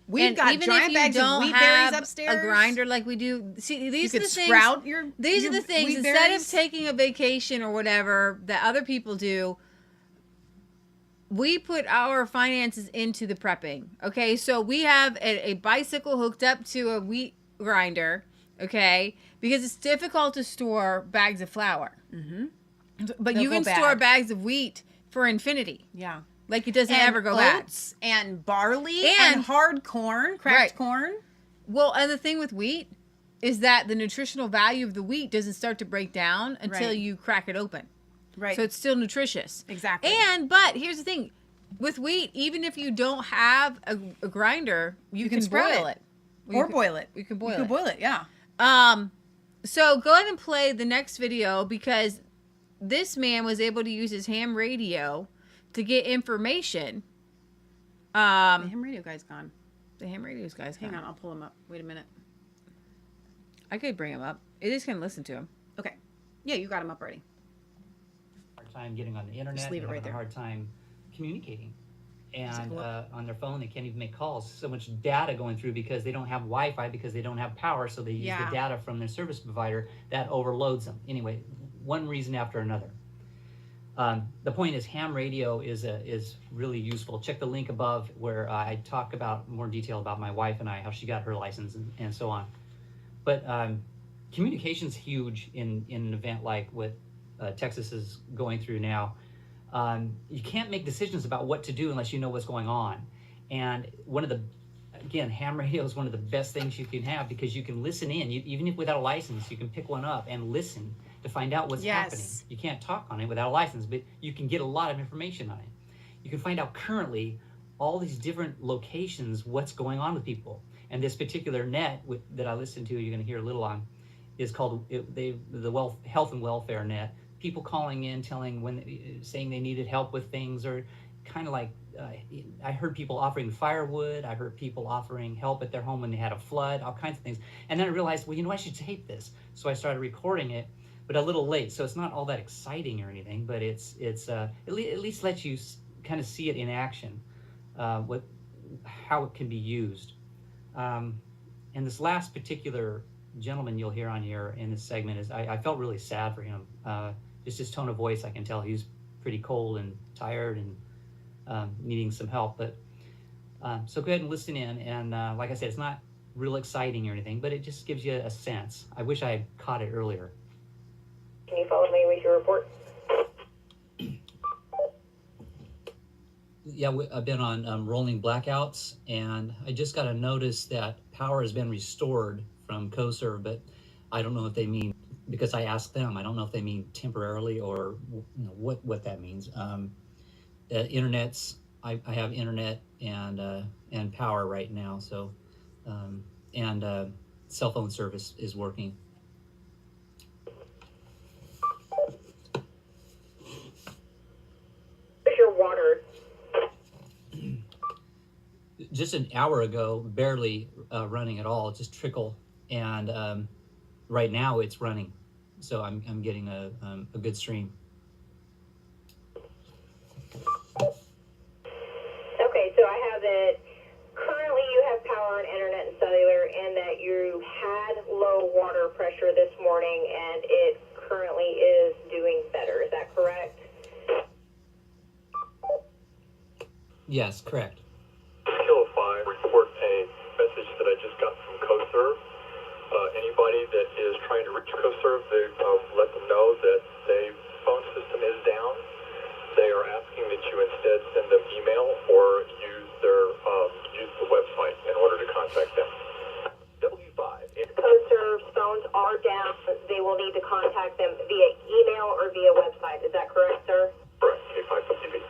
We've got giant bags of wheat berries upstairs. A grinder like we do. See, these are the things. These are the things. Instead berries. of taking a vacation or whatever that other people do, we put our finances into the prepping. Okay, so we have a bicycle hooked up to a wheat grinder. Okay, because it's difficult to store bags of flour. But you can store bags of wheat for infinity. Yeah. Like it doesn't ever go bad. Oats and barley and hard corn, cracked corn. Well, and the thing with wheat is that the nutritional value of the wheat doesn't start to break down until you crack it open. Right. So it's still nutritious. Exactly. But here's the thing. With wheat, even if you don't have a grinder, you can boil it. Or boil it. You can boil it. You can boil it, yeah. So go ahead and play the next video because this man was able to use his ham radio to get information. The ham radio guy's gone. The ham radio guy's gone. Hang on, I'll pull him up. Wait a minute. I could bring him up. It is going to listen to him. Okay. Yeah, you got him up already. Hard time getting on the internet. Just leave it right there. A hard time communicating. And on their phone, they can't even make calls. So much data going through because they don't have Wi-Fi, because they don't have power. So they use the data from their service provider that overloads them. Anyway, one reason after another. The point is, ham radio is really useful. Check the link above where I talk about more detail about my wife and I, how she got her license and so on. But communication's huge in an event like what Texas is going through now. You can't make decisions about what to do unless you know what's going on. And ham radio is one of the best things you can have because you can listen in. Even if without a license, you can pick one up and listen to find out what's happening. You can't talk on it without a license, but you can get a lot of information on it. You can find out currently all these different locations, what's going on with people. And this particular net that I listened to, you're going to hear a little on, is called the Health and Welfare Net. People calling in, saying they needed help with things, or kind of like, I heard people offering firewood. I heard people offering help at their home when they had a flood, all kinds of things. And then I realized, well, I should tape this. So I started recording it, but a little late. So it's not all that exciting or anything, but it's at least lets you kind of see it in action, how it can be used. And this last particular gentleman you'll hear on here in this segment is, I felt really sad for him. Just his tone of voice, I can tell he's pretty cold and tired and needing some help. But so go ahead and listen in. And like I said, it's not real exciting or anything, but it just gives you a sense. I wish I had caught it earlier. Can you follow me with your report? Yeah, I've been on rolling blackouts, and I just got a notice that power has been restored from CoServe, but I don't know if they mean, because I asked them, I don't know if they mean temporarily or what that means. Internet's, I have internet and power right now, so and cell phone service is working. Where's your water? Just an hour ago, barely running at all, just trickle, and right now it's running, so I'm getting a good stream. Okay, so I have that currently you have power and internet and cellular, and that you had low water pressure this morning, and it currently is doing better. Is that correct? Yes, correct. Kilo 5, report a message that I just got from CoServe. Anybody that is trying to reach CoServe, they let them know that their phone system is down. They are asking that you instead send them email or use the website in order to contact them. W5. CoServe's phones are down. They will need to contact them via email or via website. Is that correct, sir? Correct. K5TV.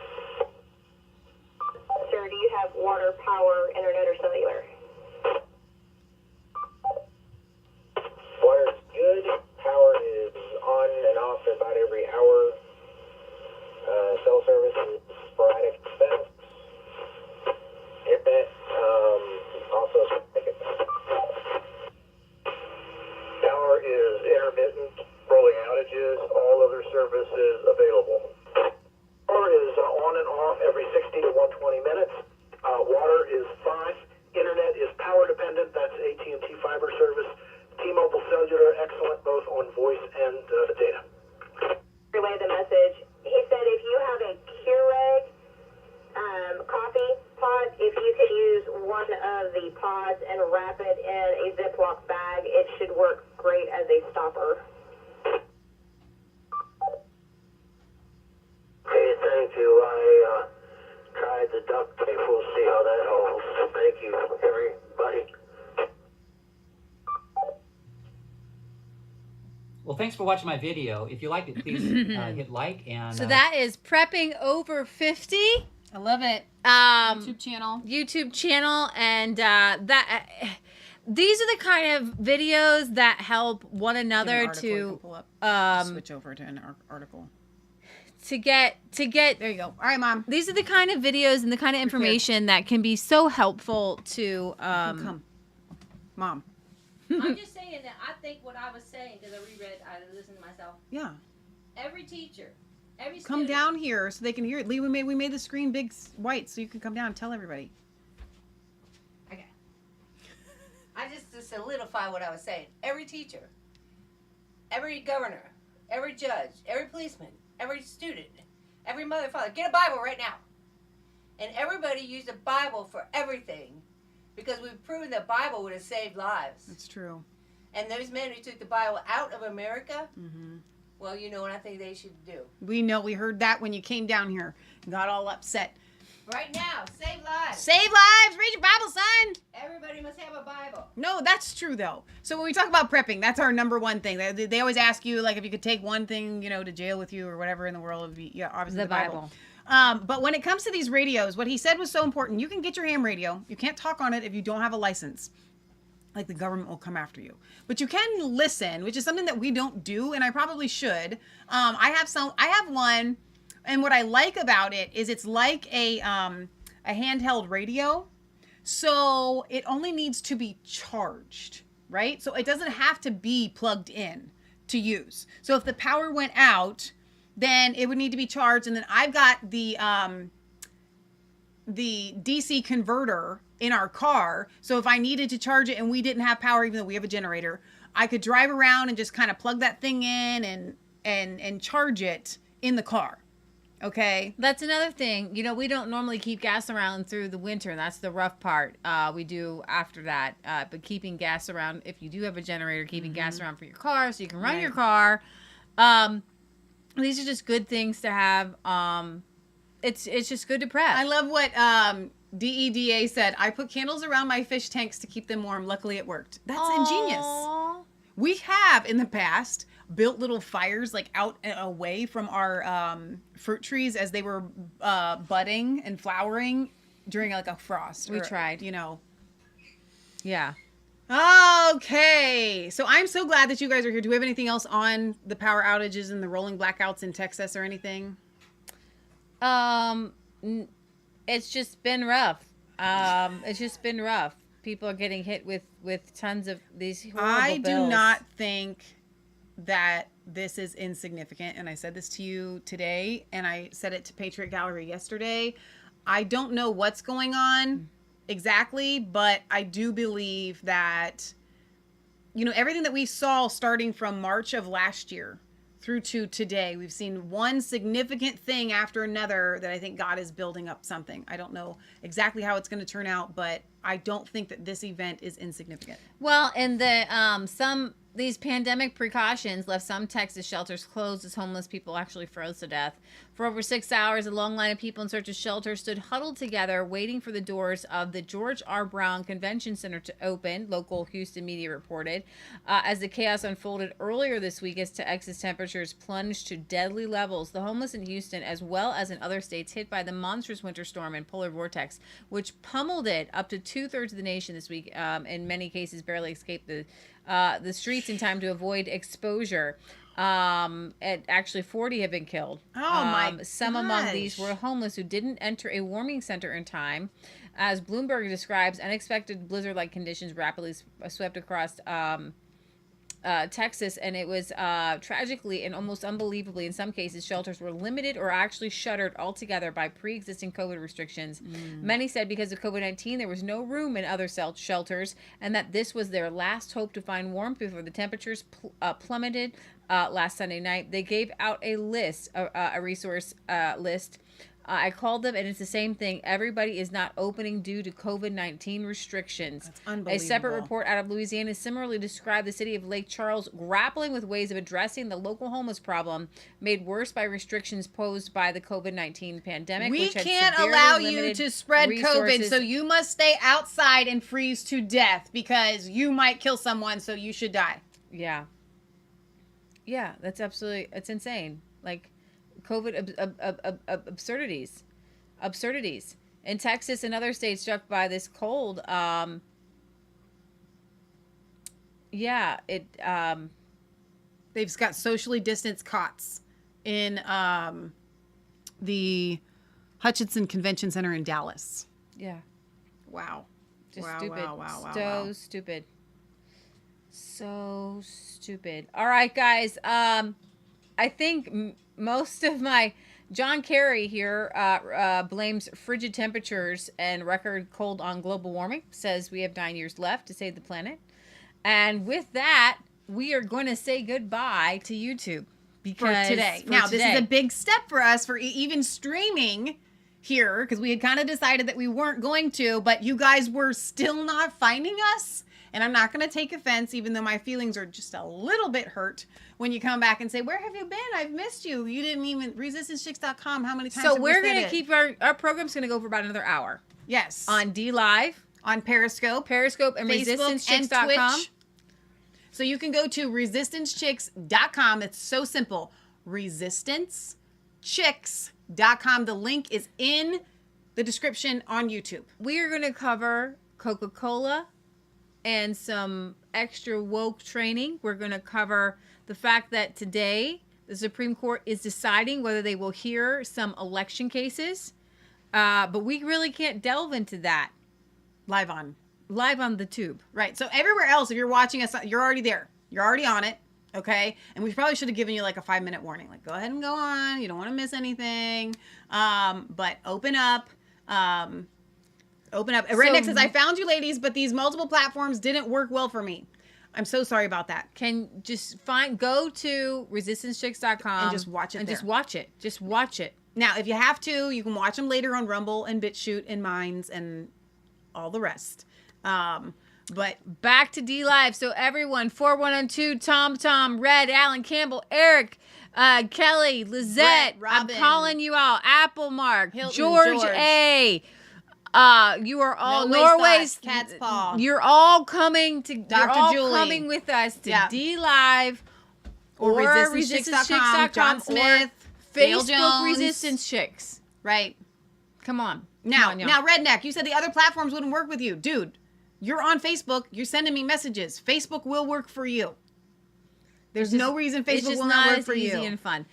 Sir, do you have water, power, internet, or cellular? Water's good. Power is on and off about every hour. Cell service is sporadic at best. Internet also sporadic at best. Power is intermittent, rolling outages. All other services available. Power is on and off every 60 to 120 minutes. Water is fine. Internet is power dependent. That's AT&T fiber service. T-Mobile cellular, excellent both on voice and data. Relay the message. He said if you have a Keurig Well, thanks for watching my video. If you liked it, please hit like. And so that is Prepping Over 50. I love it. YouTube channel, and these are the kind of videos that help one another to switch over to an article. To get there you go. All right, Mom. These are the kind of videos and the kind of information that can be so helpful to come. Mom. I'm just saying that I think what I was saying, because I listened to myself. Yeah. Every teacher, every come student, down here so they can hear it. Lee, we made the screen big white so you can come down and tell everybody. Okay. I just to solidify what I was saying. Every teacher, every governor, every judge, every policeman, every student, every mother, father, get a Bible right now. And everybody use the Bible for everything, because we've proven the Bible would have saved lives. That's true. And those men who took the Bible out of America, well, you know what I think they should do. We heard that when you came down here and got all upset. Right now, save lives. Save lives. Read your Bible, son. Everybody must have a Bible. No, that's true, though. So when we talk about prepping, that's our number one thing. They always ask you, like, if you could take one thing, to jail with you or whatever in the world, it would be, obviously the Bible. But when it comes to these radios, what he said was so important. You can get your ham radio. You can't talk on it if you don't have a license. Like, the government will come after you. But you can listen, which is something that we don't do, and I probably should. I have one, and what I like about it is it's like a handheld radio. So it only needs to be charged, right? So it doesn't have to be plugged in to use. So if the power went out, then it would need to be charged. And then I've got the DC converter in our car. So if I needed to charge it and we didn't have power, even though we have a generator, I could drive around and just kind of plug that thing in and charge it in the car. Okay. That's another thing. We don't normally keep gas around through the winter. That's the rough part. We do after that. But keeping gas around, if you do have a generator, keeping gas around for your car so you can run your car. These are just good things to have. It's just good to prep. I love what DEDA said. I put candles around my fish tanks to keep them warm. Luckily, it worked. That's ingenious. We have in the past built little fires like out and away from our fruit trees as they were budding and flowering during like a frost. We tried. Yeah. Okay. So I'm so glad that you guys are here. Do we have anything else on the power outages and the rolling blackouts in Texas or anything? It's just been rough. People are getting hit with tons of these horrible I bills. do not think that this is insignificant, and I said this to you today, and I said it to Patriot Gallery yesterday. I don't know what's going on exactly, but I do believe that, everything that we saw starting from March of last year through to today, we've seen one significant thing after another that I think God is building up something. I don't know exactly how it's going to turn out, but I don't think that this event is insignificant. Well, and these pandemic precautions left some Texas shelters closed as homeless people actually froze to death. For over 6 hours, a long line of people in search of shelter stood huddled together, waiting for the doors of the George R. Brown Convention Center to open, local Houston media reported. As the chaos unfolded earlier this week as Texas temperatures plunged to deadly levels, the homeless in Houston, as well as in other states hit by the monstrous winter storm and polar vortex, which pummeled it up to 2/3 of the nation this week, in many cases barely escaped the streets in time to avoid exposure. Actually 40 have been killed. Some among these were homeless who didn't enter a warming center in time. As Bloomberg describes, unexpected blizzard-like conditions rapidly swept across Texas, and it was tragically and almost unbelievably, in some cases, shelters were limited or actually shuttered altogether by pre-existing COVID restrictions. Many said because of COVID-19, there was no room in other shelters, and that this was their last hope to find warmth before the temperatures plummeted last Sunday night. They gave out a list, a resource list. I called them, and it's the same thing. Everybody is not opening due to COVID-19 restrictions. That's unbelievable. A separate report out of Louisiana similarly described the city of Lake Charles grappling with ways of addressing the local homeless problem, made worse by restrictions posed by the COVID-19 pandemic. We which had can't severely allow you limited to spread COVID, resources. so you must stay outside and freeze to death because you might kill someone, so you should die. Yeah. Yeah, that's absolutely, it's insane. Like COVID absurdities. In Texas and other states struck by this cold, they've got socially distanced cots in the Hutchinson Convention Center in Dallas. Yeah. Wow. Just wow, stupid. Wow. Stupid. So stupid. All right, guys. I think most of my John Kerry here blames frigid temperatures and record cold on global warming. Says we have 9 years left to save the planet. And with that, we are going to say goodbye to YouTube because today. This is a big step for us for even streaming here, because we had kind of decided that we weren't going to, but you guys were still not finding us. And I'm not going to take offense, even though my feelings are just a little bit hurt when you come back and say, where have you been? I've missed you. You didn't even, resistancechicks.com. How many times So have we're we said going to keep our program's going to go for about another hour. Yes. On D Live. On Periscope. And Facebook resistancechicks.com. and Twitch. So you can go to resistancechicks.com. It's so simple. Resistancechicks.com. The link is in the description on YouTube. We are going to cover Coca-Cola and some extra woke training. We're going to cover the fact that today the Supreme Court is deciding whether they will hear some election cases. But we really can't delve into that. Live on the tube. Right. So everywhere else, if you're watching us, you're already there. You're already on it. Okay. And we probably should have given you like a 5-minute warning. Like, go ahead and go on. You don't want to miss anything. But open up. Redneck says, I found you ladies, but these multiple platforms didn't work well for me. I'm so sorry about that. Can just go to resistancechicks.com and just watch it and there. Just watch it. Now, if you have to, you can watch them later on Rumble and BitChute and Minds and all the rest. But back to D Live. So everyone, 4112, Tom, Red, Alan Campbell, Eric, Kelly, Lizette, Brett, Robin, I'm calling you out. Apple Mark, Hilton, George A. You are all Norway's Cat's Paw. You're all coming to Dr. Julie. coming with us to D Live or resistancechicks.com. John Smith, Facebook Jones. Resistance Chicks. Right. Come on. Now, Redneck, you said the other platforms wouldn't work with you. Dude, you're on Facebook. You're sending me messages. Facebook will work for you. There's no reason Facebook will not work for you. It's easy and fun.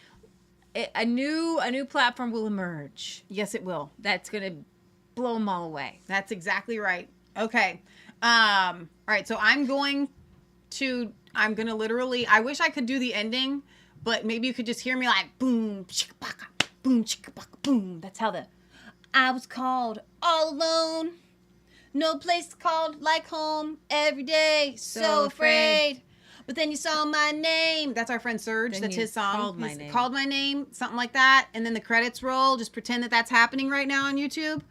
A new platform will emerge. Yes, it will. That's going to blow them all away. That's exactly right. Okay. All right. So I'm going to literally, I wish I could do the ending, but maybe you could just hear me like boom, chicka baka, boom, chicka baka, boom. That's how I was called all alone. No place called like home. Every day, so afraid. But then you saw my name. That's our friend Serge. That's his song. Called my name. Something like that. And then the credits roll. Just pretend that that's happening right now on YouTube.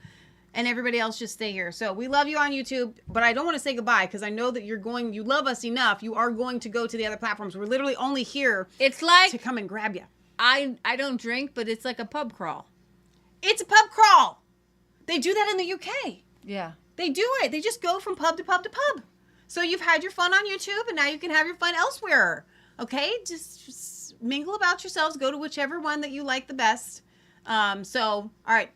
And everybody else just stay here. So we love you on YouTube. But I don't want to say goodbye because I know that you love us enough. You are going to go to the other platforms. We're literally only here to come and grab you. I don't drink, but it's like a pub crawl. It's a pub crawl. They do that in the UK. Yeah. They do it. They just go from pub to pub to pub. So you've had your fun on YouTube, and now you can have your fun elsewhere. Okay? Just mingle about yourselves. Go to whichever one that you like the best. All right.